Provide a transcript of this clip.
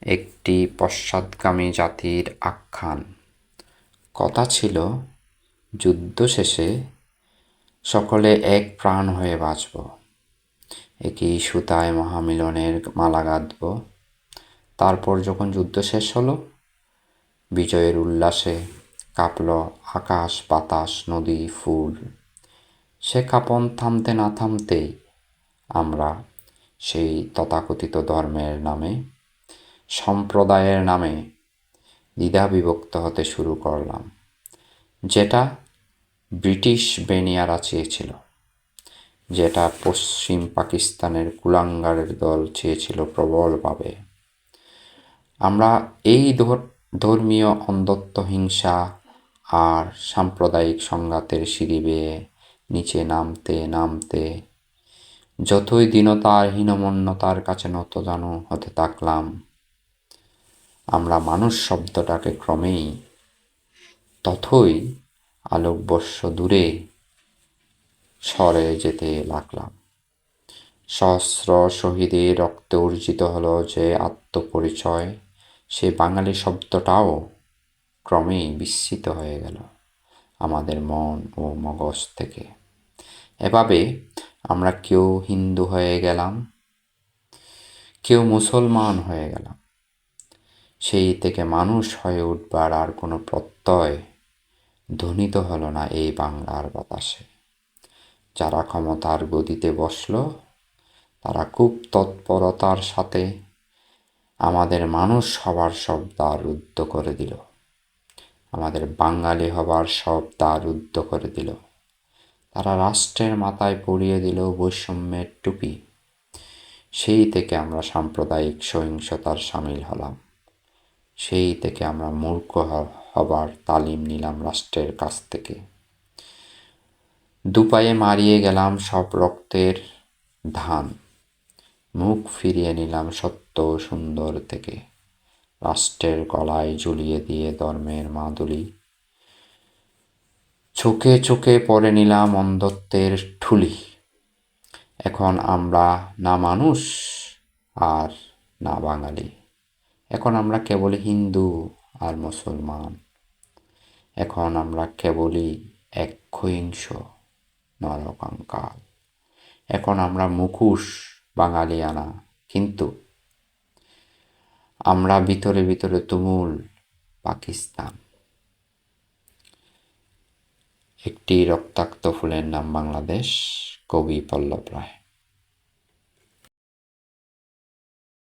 একটি পশ্চাৎগামী জাতির আখ্যান। কথা ছিল, যুদ্ধ শেষে সকলে এক প্রাণ হয়ে বাঁচব, একই সুতায় মহামিলনের মালা গাঁথব। তারপর যখন যুদ্ধ শেষ হলো, বিজয়ের উল্লাসে কাঁপল আকাশ, বাতাস, নদী, ফুল। সে কাঁপন থামতে না থামতেই আমরা সেই তথাকথিত ধর্মের নামে, সম্প্রদায়ের নামে দ্বিধাবিভক্ত হতে শুরু করলাম, যেটা ব্রিটিশ বেনিয়ারা চেয়েছিল, যেটা পশ্চিম পাকিস্তানের কুলাঙ্গারের দল চেয়েছিল প্রবলভাবে। আমরা এই ধর্মীয় অন্ধত্ব, হিংসা আর সাম্প্রদায়িক সংঘাতের সিঁড়ি বেয়ে নিচে নামতে নামতে যতই দীনতা আর হীনমন্যতার কাছে নতজানু হতে থাকলাম, আমরা মানুষ শব্দটাকে ক্রমেই ততই আলোকবর্ষ দূরে সরে যেতে লাগলাম। সহস্র শহীদের রক্তে অর্জিত হলো যে আত্মপরিচয়, সে বাঙালি শব্দটাও ক্রমেই বিস্মৃত হয়ে গেল আমাদের মন ও মগজ থেকে। এভাবে আমরা কেউ হিন্দু হয়ে গেলাম, কেউ মুসলমান হয়ে গেলাম। সেই থেকে মানুষ হয়ে উঠবার আর কোনো প্রত্যয় ধ্বনিত হলো না এই বাংলার বাতাসে। যারা ক্ষমতার গদিতে বসল, তারা খুব তৎপরতার সাথে আমাদের মানুষ হবার সব দ্বার রুদ্ধ করে দিল, আমাদের বাঙালি হবার সব দ্বার রুদ্ধ করে দিল। তারা রাষ্ট্রের মাথায় পরিয়ে দিল বৈষম্যের টুপি। সেই থেকে আমরা সাম্প্রদায়িক সহিংসতার সামিল হলাম। সেই থেকে আমরা মূর্খ হবার তালিম নিলাম রাষ্ট্রের কাছ থেকে। দুপায়ে মারিয়ে গেলাম সব রক্তের ধান, মুখ ফিরিয়ে নিলাম সত্য সুন্দর থেকে। রাষ্ট্রের গলায় ঝুলিয়ে দিয়ে ধর্মের মাদুলি, চোখে চোখে পরে নিলাম অন্ধত্বের ঠুলি। এখন আমরা না মানুষ আর না বাঙালি, এখন আমরা কেবলই হিন্দু আর মুসলমান। এখন আমরা কেবলই এক ক্ষয়িংস নরকঙ্কাল। এখন আমরা মুখোশ বাঙালিয়ানা, কিন্তু আমরা ভিতরে ভিতরে তুমুল পাকিস্তান। একটি রক্তাক্ত ফুলের নাম বাংলাদেশ। কবি পল্লব রায়।